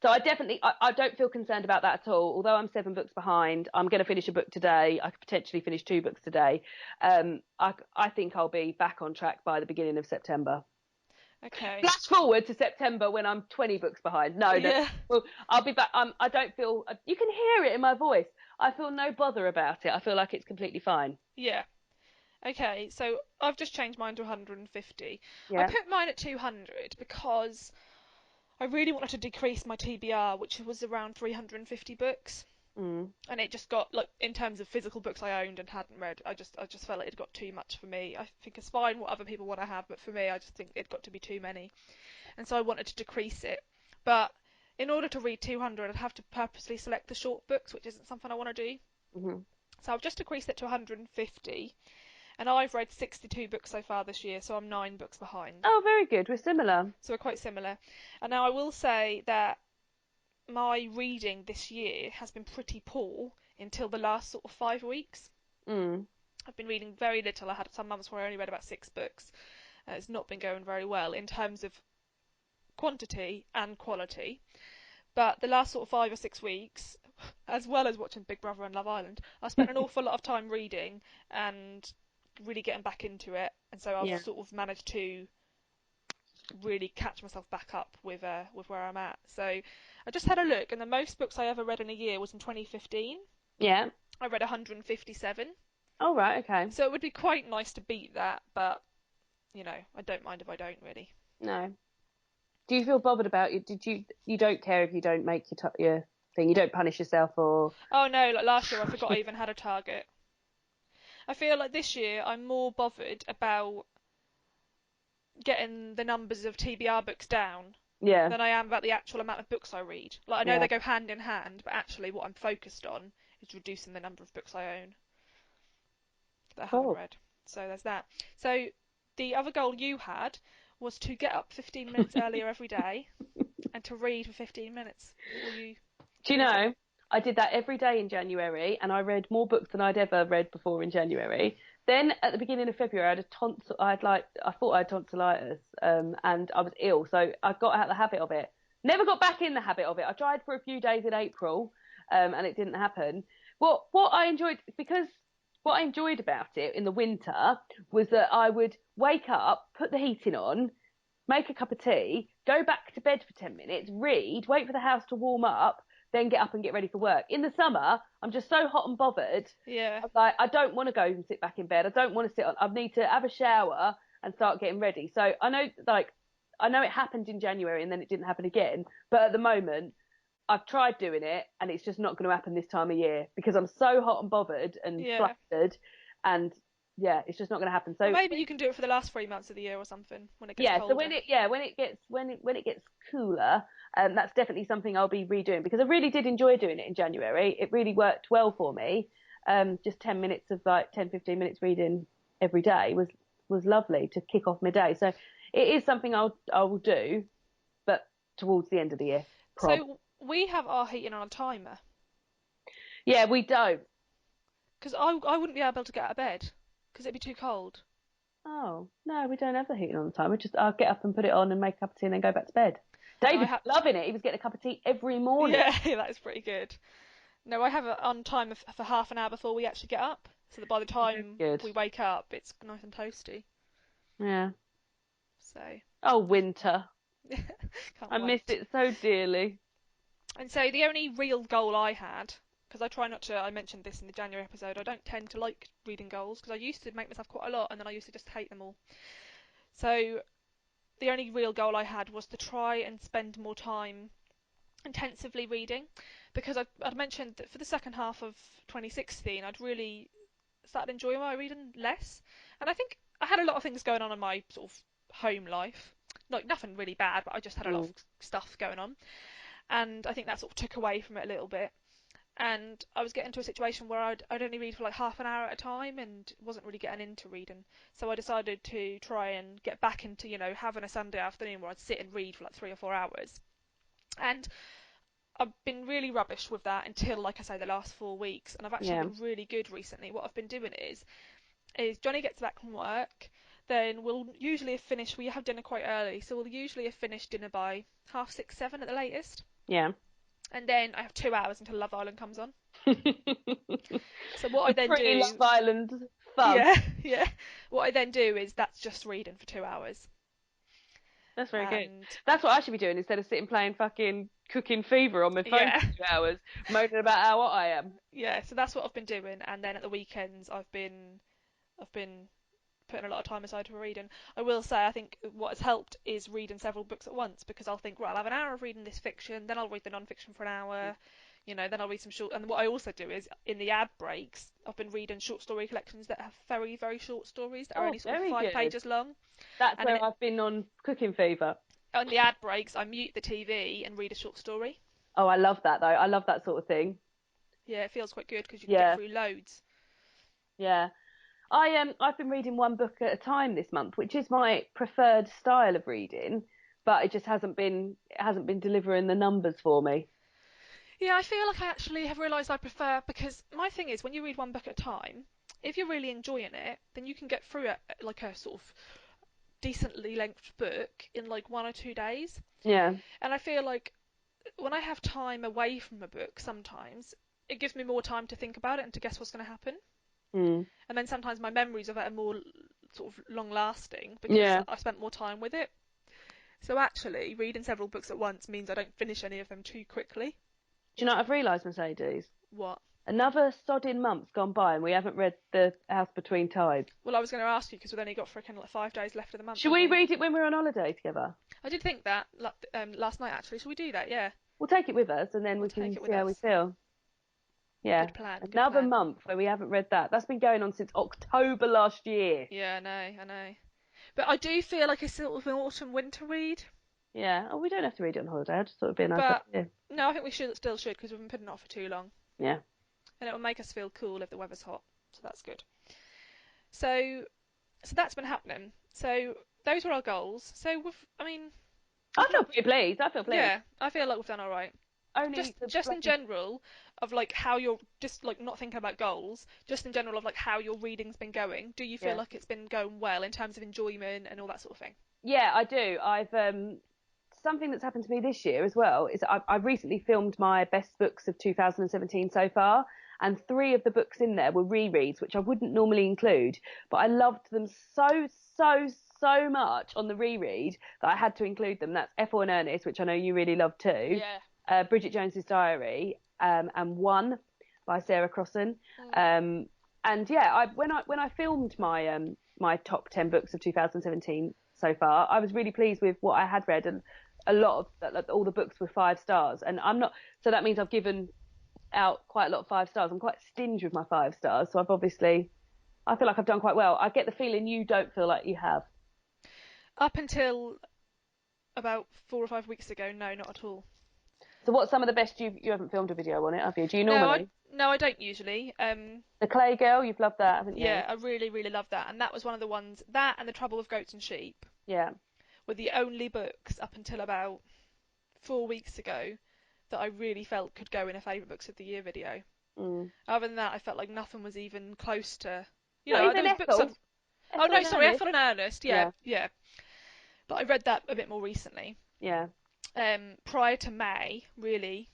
So I don't feel concerned about that at all. Although I'm 7 books behind, I'm going to finish a book today. I could potentially finish 2 books today. I think I'll be back on track by the beginning of September. Okay. Flash forward to September when I'm 20 books behind. No. Well, I'll be back. I don't feel. You can hear it in my voice. I feel no bother about it. I feel like it's completely fine. Yeah. Okay, so I've just changed mine to 150. Yeah. I put mine at 200 because I really wanted to decrease my TBR, which was around 350 books. And it just got, like, in terms of physical books I owned and hadn't read, I just felt like it got too much for me. I think it's fine what other people want to have, but for me, I just think it got to be too many. And so I wanted to decrease it. But in order to read 200, I'd have to purposely select the short books, which isn't something I want to do. So I've just decreased it to 150. And I've read 62 books so far this year, so I'm 9 books behind. Oh, very good. We're similar. So we're quite similar. And now I will say that my reading this year has been pretty poor until the last sort of 5 weeks. I've been reading very little. I had some months where I only read about 6 books. It's not been going very well in terms of quantity and quality. But the last sort of 5 or 6 weeks, as well as watching Big Brother and Love Island, I spent an awful lot of time reading and really getting back into it. And so I've sort of managed to really catch myself back up with where I'm at. So I just had a look, and the most books I ever read in a year was in 2015. Yeah. I read 157. Oh, right, okay. So it would be quite nice to beat that, but, you know, I don't mind if I don't, really. No. Do you feel bothered about it? You don't care if you don't make your thing? You don't punish yourself or... Oh, no, like last year I forgot I even had a target. I feel like this year I'm more bothered about getting the numbers of TBR books down than I am about the actual amount of books I read. Like, I know they go hand in hand, but actually what I'm focused on is reducing the number of books I own that I haven't read. So there's that. So the other goal you had was to get up 15 minutes earlier every day and to read for 15 minutes. Do you know, I did that every day in January, and I read more books than I'd ever read before in January. Then at the beginning of February, I thought I had tonsillitis, and I was ill, so I got out of the habit of it. Never got back in the habit of it. I tried for a few days in April, and it didn't happen. What I enjoyed, because what I enjoyed about it in the winter was that I would wake up, put the heating on, make a cup of tea, go back to bed for 10 minutes, read, wait for the house to warm up, then get up and get ready for work. In the summer, I'm just so hot and bothered. Yeah. Like, I don't want to go and sit back in bed. I don't want to sit on. I need to have a shower and start getting ready. So I know it happened in January and then it didn't happen again. But at the moment, I've tried doing it and it's just not going to happen this time of year because I'm so hot and bothered and Yeah. flustered, and yeah, it's just not going to happen. So Well, maybe you can do it for the last 3 months of the year or something when it gets yeah, colder. so when it gets cooler, that's definitely something I'll be redoing because I really did enjoy doing it in January. It really worked well for me. Just 10 minutes of like 10-15 minutes reading every day was lovely to kick off my day. So it is something I will do, but towards the end of the year. So we have our heating on a timer. Yeah, we don't. Because I wouldn't be able to get out of bed because it'd be too cold. Oh, no, we don't have the heating on the time. I'll get up and put it on and make a cup of tea and then go back to bed. No, David's loving it. He was getting a cup of tea every morning. Yeah, that is pretty good. No, I have it on timer for half an hour before we actually get up, so that by the time we wake up, it's nice and toasty. Yeah. So. Oh, winter. Can't I wait. missed it so dearly. And so the only real goal I had, because I try not to, I mentioned this in the January episode, I don't tend to like reading goals because I used to make myself quite a lot and then I used to just hate them all. So the only real goal I had was to try and spend more time intensively reading, because I'd mentioned that for the second half of 2016 I'd really started enjoying my reading less, and I think I had a lot of things going on in my sort of home life, like nothing really bad, but I just had a lot of stuff going on, and I think that sort of took away from it a little bit. And I was getting to a situation where I'd only read for like half an hour at a time and wasn't really getting into reading. So I decided to try and get back into, having a Sunday afternoon where I'd sit and read for like 3 or 4 hours. And I've been really rubbish with that until, like I say, the last 4 weeks. And I've actually been really good recently. What I've been doing is Johnny gets back from work, then we'll usually have finished, we have dinner quite early, so we'll usually have finished dinner by 6:30, 7 at the latest. Yeah. And then I have 2 hours until Love Island comes on. So what I then do... Love Island fun. Yeah, yeah. What I then do is that's just reading for 2 hours. That's very good. That's what I should be doing instead of sitting playing fucking Cooking Fever on my phone for 2 hours, moaning about how hot I am. Yeah, so that's what I've been doing. And then at the weekends I've been putting a lot of time aside for reading. I will say I think what has helped is reading several books at once, because I'll think, right, I'll have an hour of reading this fiction, then I'll read the non-fiction for an hour, then I'll read some short. And what I also do is in the ad breaks, I've been reading short story collections that have very, very short stories that are only sort of 5 pages long. That's where I've been on Cooking Fever. On the ad breaks, I mute the TV and read a short story. Oh, I love that though. I love that sort of thing. Yeah, it feels quite good because you can get through loads. Yeah. I've been reading one book at a time this month, which is my preferred style of reading, but it just hasn't been delivering the numbers for me. Yeah, I feel like I actually have realised I prefer, because my thing is when you read one book at a time, if you're really enjoying it, then you can get through it like a sort of decently length book in like 1 or 2 days. Yeah. And I feel like when I have time away from a book, sometimes it gives me more time to think about it and to guess what's going to happen. And then sometimes my memories of it are more sort of long lasting because I spent more time with it. So actually, reading several books at once means I don't finish any of them too quickly. Do you know what I've realised, Mercedes? What? Another sodding month's gone by and we haven't read The House Between Tides. Well, I was going to ask you because we've only got freaking like 5 days left of the month. Should we read it when we're on holiday together? I did think that last night actually. Should we do that? Yeah. We'll take it with us and then we can see how we feel. Yeah. Good plan. Another month where we haven't read that. That's been going on since October last year. Yeah, I know. But I do feel like it's sort of an autumn-winter read. Yeah. Oh, we don't have to read it on holiday. I just thought it'd be a nice idea. No, I think we still should because we've been putting it off for too long. Yeah. And it will make us feel cool if the weather's hot. So that's good. So that's been happening. So those were our goals. So I feel pretty pleased. Yeah, I feel like we've done all right. only the Just in bloody. general of like how you're just like not thinking about goals, just in general of like how your reading's been going. Do you feel Yeah. like it's been going well in terms of enjoyment and all that sort of thing? Yeah, I do. I've something that's happened to me this year as well is I've recently filmed my best books of 2017 so far, and three of the books in there were rereads, which I wouldn't normally include, but I loved them so much on the reread that I had to include them. That's Ethel and Ernest, which I know you really love too. Yeah. Bridget Jones's Diary, and One by Sarah Crossan. Mm. Um, and yeah, when I filmed my top 10 books of 2017 so far, I was really pleased with what I had read, and a lot of like, all the books were 5 stars, and I'm not, so that means I've given out quite a lot of 5 stars. I'm quite stingy with my 5 stars, so I feel like I've done quite well. I get the feeling you don't feel like you have. Up until about 4 or 5 weeks ago, no, not at all. So what's some of the best you haven't filmed a video on it, have you? Do you No, normally? I don't usually. The Clay Girl, you've loved that, haven't you? Yeah, I really love that, and that was one of the ones. That and The Trouble with Goats and Sheep Yeah. were the only books up until about 4 weeks ago that I really felt could go in a favourite books of the year video. Mm. Other than that, I felt like nothing was even close to. Not There even was books I'd. Ethel. Oh Ethel no, and sorry, Ernest. Ethel and Ernest. Yeah, Yeah. yeah. But I read that a bit more recently. Yeah. Prior to May, really,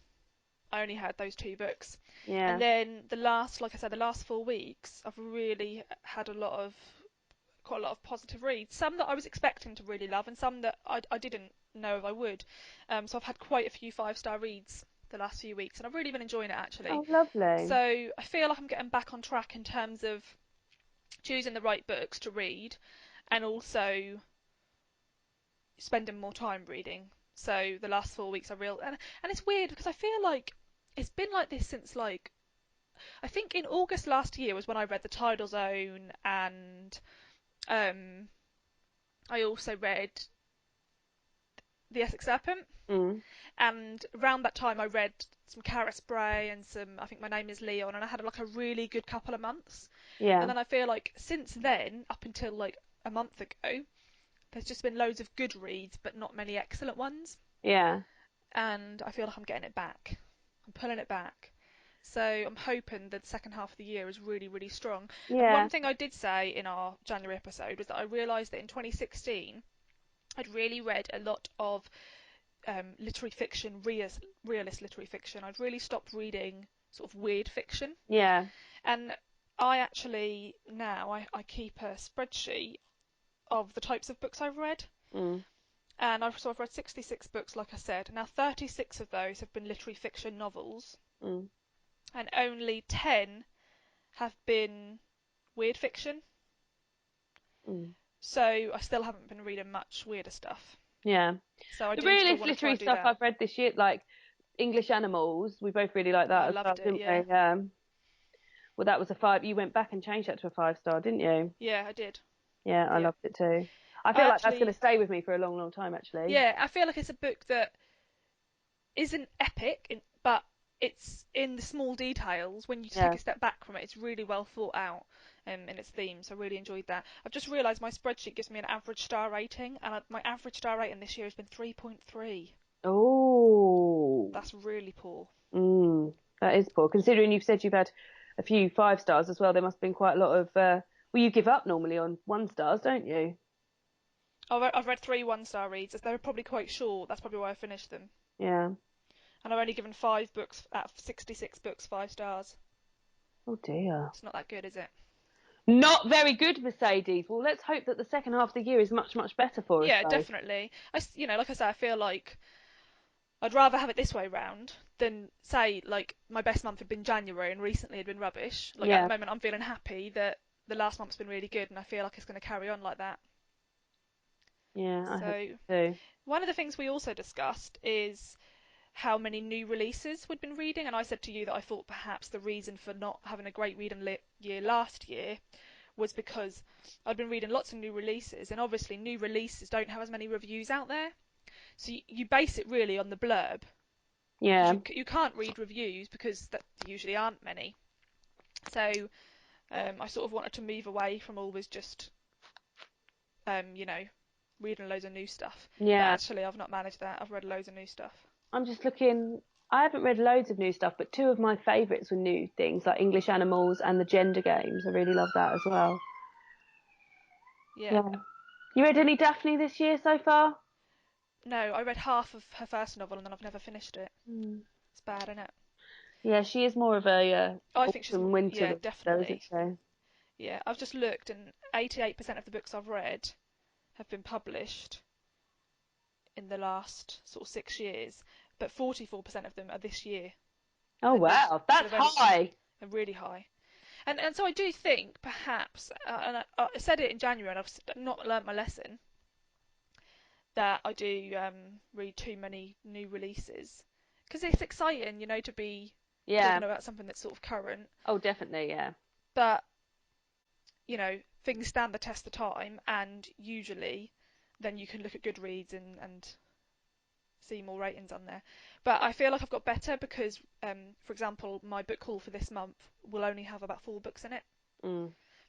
I only had those two books. And Yeah. then like I said, the last 4 weeks, I've really had quite a lot of positive reads. Some that I was expecting to really love, and some that I didn't know if I would. So I've had quite a few 5-star reads the last few weeks, and I've really been enjoying it actually. Oh, lovely. So I feel like I'm getting back on track in terms of choosing the right books to read, and also spending more time reading. So the last 4 weeks are real, and it's weird because I feel like it's been like this since like I think in August last year was when I read The Tidal Zone, and um, I also read The Essex Serpent. Mm. And around that time, I read some Caris Bray and some, I think My Name is Leon, and I had like a really good couple of months. And Yeah. then I feel like since then, up until like a month ago, there's just been loads of good reads, but not many excellent ones. Yeah. And I feel like I'm getting it back. I'm pulling it back. So I'm hoping that the second half of the year is really strong. And Yeah. one thing I did say in our January episode was that I realised that in 2016, I'd really read a lot of literary fiction, realist literary fiction. I'd really stopped reading sort of weird fiction. Yeah. And I actually now I keep a spreadsheet of the types of books I've read. Mm. And I've read 66 books, like I said. Now 36 of those have been literary fiction novels, Mm. and only 10 have been weird fiction. Mm. So I still haven't been reading much weirder stuff. Yeah. So I The do still realist want to try literary and do stuff that. I've read this year, like English Animals, we both really like I that as well, loved it, didn't yeah. we? Well, that was a 5. You went back and changed that to a 5 star, didn't you? Yeah, I did. Yeah, I Yeah. loved it too. I I feel like that's going actually, to stay with me for a long time, actually. yeah, I feel like it's a book that isn't epic, but it's in the small details. When you take Yeah. a step back from it, it's really well thought out in its theme. So I really enjoyed that. I've just realised my spreadsheet gives me an average star rating, and my average star rating this year has been 3.3. Oh. That's really poor. Mm. That is poor. Considering you've said you've had a few 5 stars as well, there must have been quite a lot of. Well, you give up normally on 1 stars, don't you? I've read 3 1-star reads. They were probably quite short. That's probably why I finished them. Yeah. And I've only given 5 books out of 66 books 5 stars. Oh dear. It's not that good, is it? Not very good, Mercedes. Well, let's hope that the second half of the year is much better for us Yeah, both. definitely. Like I say, I feel like I'd rather have it this way round than say like my best month had been January and recently had been rubbish. Like at the Yeah. moment, I'm feeling happy that the last month's been really good, and I feel like it's going to carry on like that. Yeah, I hope So so too. one of the things we also discussed is how many new releases we'd been reading, and I said to you that I thought perhaps the reason for not having a great reading year last year was because I'd been reading lots of new releases, and obviously new releases don't have as many reviews out there. So you base it really on the blurb, because Yeah. you can't read reviews because there usually aren't many. So I sort of wanted to move away from always just you know reading loads of new stuff. But Yeah. actually, I've not managed that. I've read loads of new stuff. I'm just looking. I haven't read loads of new stuff, but two of my favourites were new things, like English Animals and the Gender Games. I really love that as well. Yeah. You read any Daphne this year so far? No, I read half of her first novel and then I've never finished it. It's bad, isn't it? Yeah, she is more of a I think she's autumn winter though, isn't definitely. she? Yeah, I've just looked and 88% of the books I've read have been published in the last sort of 6 years, but 44% of them are this year. Oh wow, that's high. They're really high. And so I do think perhaps, and I said it in January and I've not learnt my lesson, that I do read too many new releases. Because it's exciting, to be talking about something that's sort of current. Oh, definitely, yeah. But, things stand the test of time, and usually then you can look at Goodreads and see more ratings on there. But I feel like I've got better because, for example, my book haul for this month will only have about 4 books in it.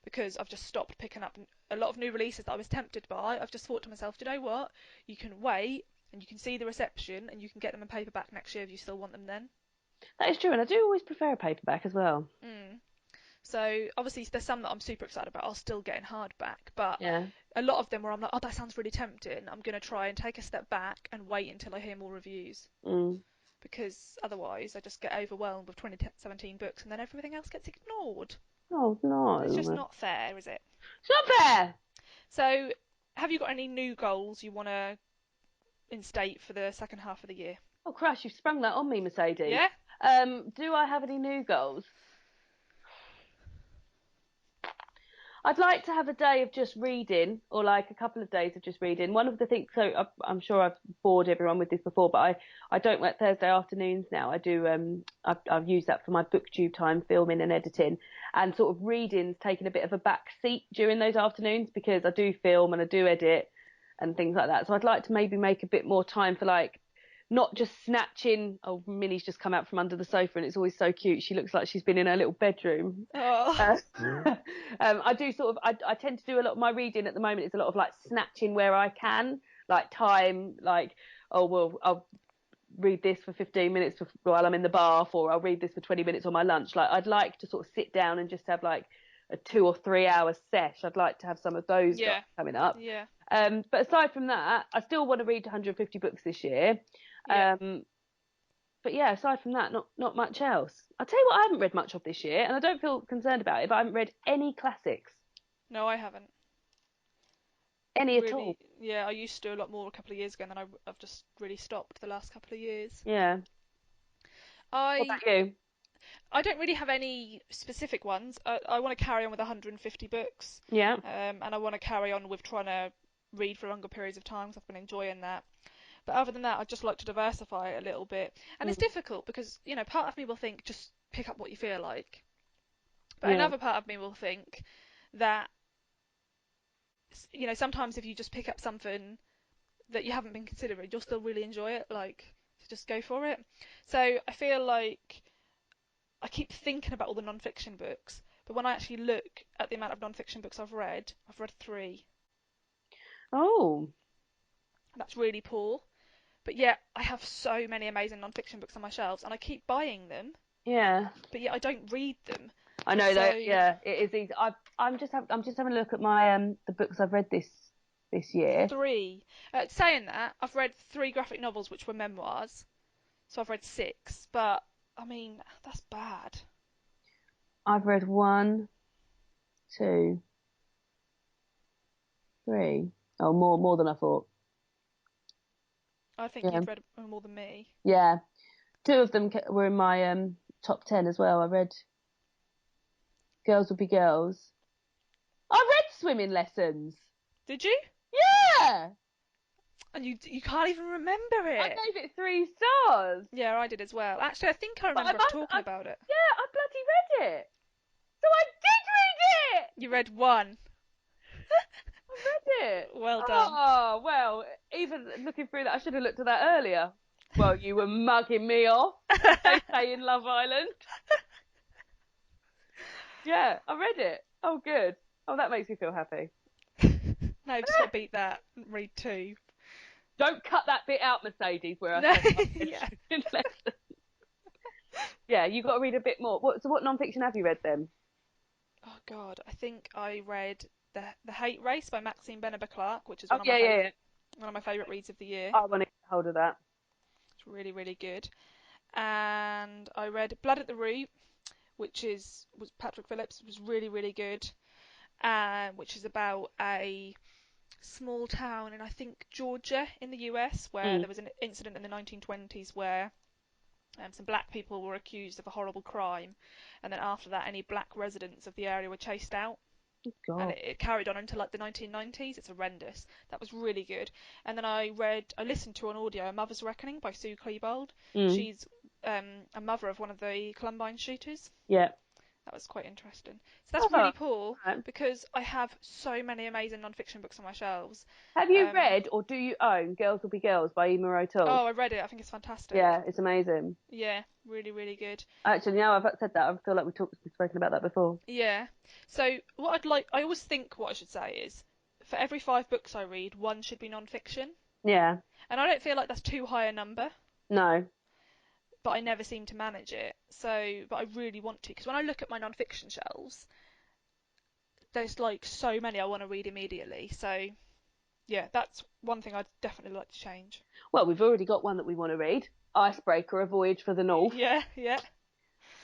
Because I've just stopped picking up a lot of new releases that I was tempted by. I've just thought to myself, do you know what? You can wait and you can see the reception and you can get them in paperback next year if you still want them then. That is true, and I do always prefer a paperback as well. So obviously there's some that I'm super excited about. I'll still get in hardback, but yeah. A lot of them where I'm like, oh, that sounds really tempting. I'm going to try and take a step back and wait until I hear more reviews. Because otherwise I just get overwhelmed with 2017 books and then everything else gets ignored. Oh, no. It's just not fair, is it? It's not fair! So, have you got any new goals you want to instate for the second half of the year? Oh, crush, you've sprung that on me, Mercedes. Yeah? Do I have any new goals? I'd like to have a day of just reading, or like a couple of days of just reading. One of the things, so I'm sure I've bored everyone with this before, but I don't work Thursday afternoons now. I do, I've used that for my booktube time, filming and editing, and sort of reading's taken a bit of a back seat during those afternoons because I do film and I do edit and things like that. So I'd like to maybe make a bit more time for like, not just snatching. Oh, Minnie's just come out from under the sofa and it's always so cute. She looks like she's been in her little bedroom. Oh. I do sort of, I tend to do a lot of my reading at the moment. It's a lot of like snatching where I can, like time, like, oh, well, I'll read this for 15 minutes while I'm in the bath, or I'll read this for 20 minutes on my lunch. Like, I'd like to sort of sit down and just have like a 2 or 3 hour sesh. I'd like to have some of those coming up. Yeah. But aside from that, I still want to read 150 books this year. Yeah. But yeah, aside from that, not much else. I'll tell you what I haven't read much of this year, and I don't feel concerned about it, but I haven't read any classics. No, I haven't. Any at all. Yeah, I used to do a lot more a couple of years ago, and then I've just really stopped the last couple of years. Yeah. What about you? I don't really have any specific ones. I want to carry on with 150 books. Yeah. And I want to carry on with trying to read for longer periods of time because I've been enjoying that. But other than that, I'd just like to diversify it a little bit. And it's difficult because, part of me will think just pick up what you feel like. But another part of me will think that, sometimes if you just pick up something that you haven't been considering, you'll still really enjoy it. Like, so just go for it. So I feel like I keep thinking about all the non-fiction books, but when I actually look at the amount of non-fiction books I've read 3. Oh. That's really poor. But yet I have so many amazing non-fiction books on my shelves, and I keep buying them. Yeah. But yet I don't read them. I know that. Yeah, it is easy. I'm just having a look at my the books I've read this year. 3. Saying that, I've read 3 graphic novels which were memoirs, so I've read 6. But I mean, that's bad. I've read 1, 2, 3. Oh, more than I thought. I think you've read more than me. Yeah. 2 of them were in my top 10 as well. I read Girls Will Be Girls. I read Swimming Lessons. Did you? Yeah. And you can't even remember it. I gave it 3 stars. Yeah, I did as well. Actually, I think I remember us talking about it. Yeah, I bloody read it. So I did read it. You read 1. I read it. Well done. Oh, well, even looking through that, I should have looked at that earlier. Well, you were mugging me off. They say in Love Island. Yeah, I read it. Oh, good. Oh, that makes me feel happy. No, just got to beat that. Read 2. Don't cut that bit out, Mercedes, where I said yeah. lessons. Yeah, you got to read a bit more. What non-fiction have you read then? Oh God, I think I read the Hate Race by Maxine Beneba Clark, which is Oh, yeah, yeah, yeah. one of my favourite reads of the year. I want to get hold of that. It's really, really good. And I read Blood at the Root, which was Patrick Phillips. It was really, really good. Which is about a small town in, I think, Georgia in the US, where there was an incident in the 1920s where some black people were accused of a horrible crime, and then after that, any black residents of the area were chased out. And God. it carried on until like the 1990s. It's horrendous. That was really good. And then I listened to on audio A Mother's Reckoning by Sue Klebold. She's a mother of one of the Columbine shooters. Yeah. That was quite interesting. So that's really cool right. because I have so many amazing non-fiction books on my shelves. Have you read or do you own Girls Will Be Girls by Emma O'Toole? Oh, I read it. I think it's fantastic. Yeah, it's amazing. Yeah, really, really good. Actually, now I've said that, I feel like we've spoken about that before. Yeah. So I always think what I should say is, for every 5 books I read, one should be non-fiction. Yeah. And I don't feel like that's too high a number. No. But I never seem to manage it. But I really want to, because when I look at my non-fiction shelves, there's like so many I want to read immediately. So yeah, that's one thing I'd definitely like to change. Well, we've already got one that we want to read, Icebreaker, A Voyage for the North. Yeah, yeah.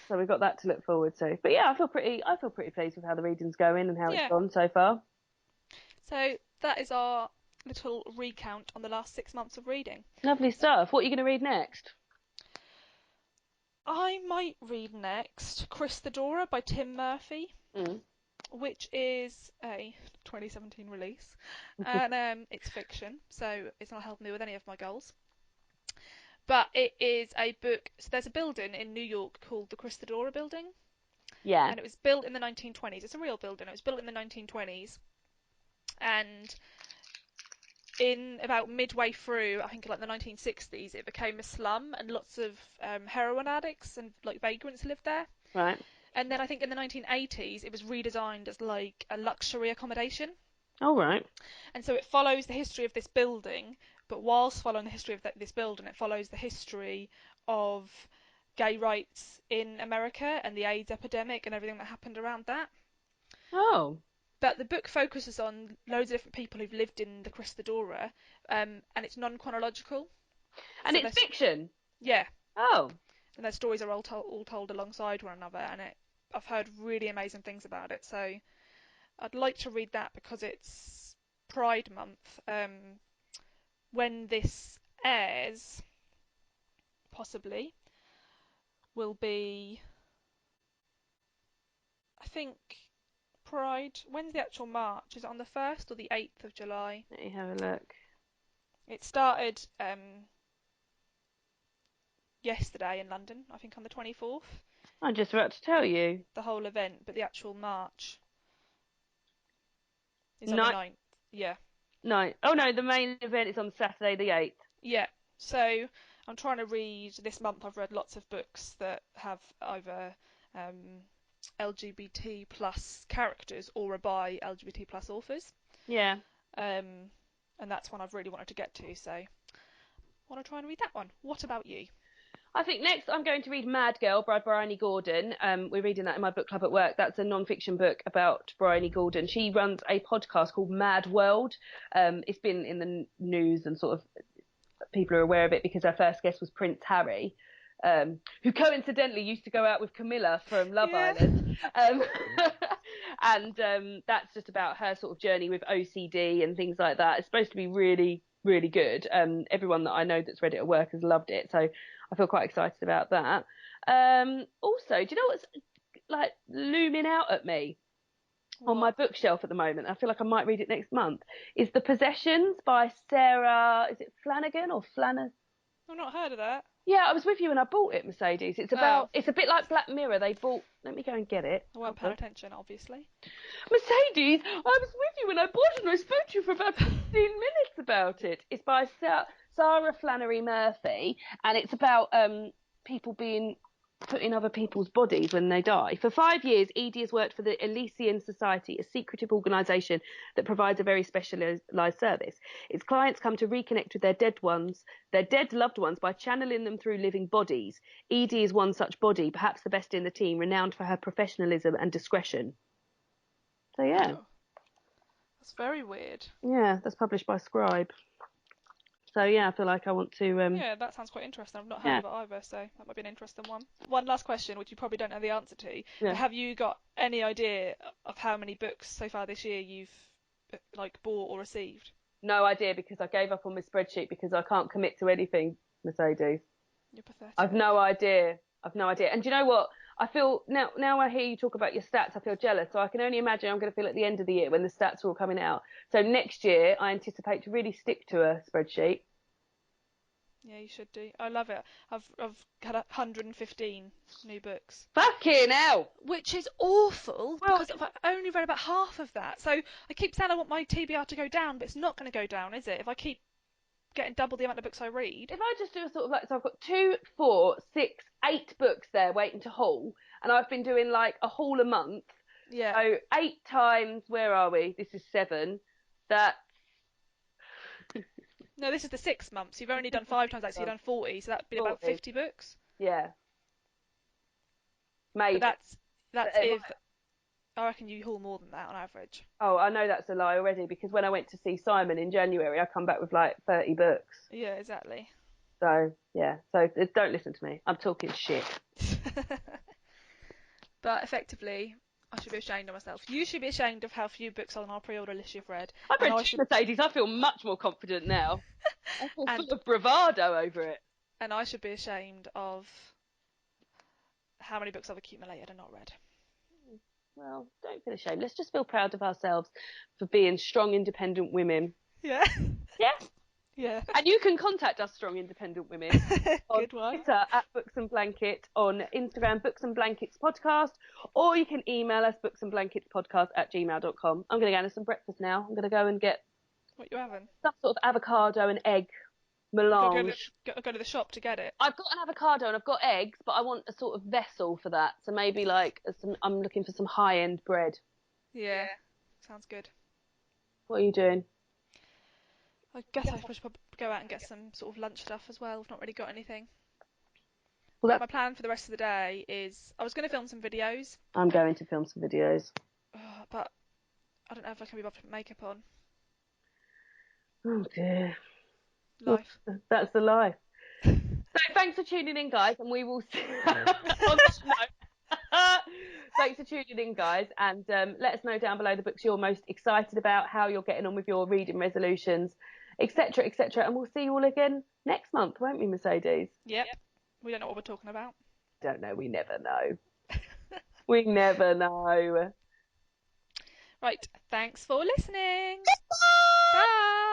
So we've got that to look forward to. But yeah, I feel pretty pleased with how the reading's going and how it's gone so far. So that is our little recount on the last 6 months of reading. Lovely stuff. What are you going to read next? I might read next Christodora by Tim Murphy, which is a 2017 release, and it's fiction, so it's not helping me with any of my goals. But it is a book. So there's a building in New York called the Christodora Building. Yeah. And it was built in the 1920s. It's a real building. It was built in the 1920s. And in about midway through, I think like the 1960s, it became a slum, and lots of heroin addicts and like vagrants lived there. Right. And then I think in the 1980s, it was redesigned as like a luxury accommodation. Oh, right. And so it follows the history of this building, but whilst following the history of this building, it follows the history of gay rights in America and the AIDS epidemic and everything that happened around that. Oh. But the book focuses on loads of different people who've lived in the Christodora, and it's non-chronological. And so it's fiction? Yeah. Oh. And their stories are all told alongside one another, and I've heard really amazing things about it, so I'd like to read that because it's Pride Month. When this airs, possibly, will be, I think, Pride. When's the actual march? Is it on the 1st or the 8th of July? Let me have a look. It started yesterday in London, I think on the 24th. I'm just about to tell you. The whole event, but the actual march is on the 9th. Yeah. No. Oh no, the main event is on Saturday the 8th. Yeah. So I'm trying to read this month. I've read lots of books that have either LGBT plus characters or are by LGBT plus authors. Yeah. And that's one I've really wanted to get to. So I want to try and read that one. What about you? I think next I'm going to read Mad Girl by Bryony Gordon. We're reading that in my book club at work. That's a non-fiction book about Bryony Gordon. She runs a podcast called Mad World. It's been in the news and sort of people are aware of it because her first guest was Prince Harry, who coincidentally used to go out with Camilla from Love Island. And that's just about her sort of journey with OCD and things like that. It's supposed to be really, really good. Everyone that I know that's read it at work has loved it. So I feel quite excited about that. Also, do you know what's like looming out at me on my bookshelf at the moment? I feel like I might read it next month. Is The Possessions by Sarah, is it Flanagan or Flanagan? I've not heard of that. Yeah, I was with you when I bought it, Mercedes. It's about, it's a bit like Black Mirror. They bought, let me go and get it. I weren't paying attention, obviously. Mercedes, I was with you when I bought it and I spoke to you for about 15 minutes about it. It's by Sarah Flannery Murphy, and it's about people being put in other people's bodies when they die. For 5 years, Edie has worked for the Elysian Society, a secretive organisation that provides a very specialised service. Its clients come to reconnect with their dead loved ones, by channeling them through living bodies. Edie is one such body, perhaps the best in the team, renowned for her professionalism and discretion. So, yeah. Oh, that's very weird. Yeah, that's published by Scribe. So, yeah, I feel like I want to... Yeah, that sounds quite interesting. I've not heard of it either, so that might be an interesting one. One last question, which you probably don't know the answer to. But have you got any idea of how many books so far this year you've bought or received? No idea, because I gave up on my spreadsheet because I can't commit to anything, Mercedes. You're pathetic. I've no idea. And do you know what? I feel now I hear you talk about your stats, I feel jealous. So I can only imagine I'm going to feel at the end of the year when the stats are all coming out. So next year I anticipate to really stick to a spreadsheet. Yeah, you should do. I love it. I've had 115 new books. Fucking hell! Which is awful, because I've only read about half of that. So I keep saying I want my TBR to go down, but it's not going to go down, is it? If I keep getting double the amount of books I read. If I just do a sort of so I've got 2, 4, 6, 8 books there waiting to haul, and I've been doing like a haul a month. Yeah. So 8 times, where are we? This is 7. That's... No, this is the 6 months. You've only done 5 times that, so you've done 40. So that'd be about 50 books. Yeah. Maybe. But that's if... I reckon you haul more than that on average. Oh, I know that's a lie already, because when I went to see Simon in January, I come back with like 30 books. Yeah, exactly. So, yeah. So don't listen to me. I'm talking shit. But effectively, I should be ashamed of myself. You should be ashamed of how few books on our pre-order list you've read. I've read Mercedes. I feel much more confident now. I feel full of bravado over it. And I should be ashamed of how many books I've accumulated and not read. Well, don't feel ashamed. Let's just feel proud of ourselves for being strong, independent women. Yeah. Yeah? Yeah. And you can contact us, strong, independent women, on Good one. Twitter at Books and Blanket, on Instagram, Books and Blankets Podcast, or you can email us, booksandblanketspodcast@gmail.com. I'm going to go into some breakfast now. I'm going to go and get... What you having? Some sort of avocado and egg melange. Go to the shop to get it. I've got an avocado and I've got eggs, but I want a sort of vessel for that. So maybe I'm looking for some high-end bread. Yeah. Sounds good. What are you doing? I guess I should probably go out and get some sort of lunch stuff as well. I've not really got anything. Well, my plan for the rest of the day is I was going to film some videos. I'm going to film some videos. But I don't know if I can be bothered to put makeup on. Oh dear. Life. That's the life. So thanks for tuning in, guys, and we will see on that note. Thanks for tuning in, guys, and let us know down below the books you're most excited about, how you're getting on with your reading resolutions, etc., etc., and we'll see you all again next month, won't we, Mercedes? Yep. We don't know what we're talking about. Don't know. We never know. We never know. Right. Thanks for listening. Bye.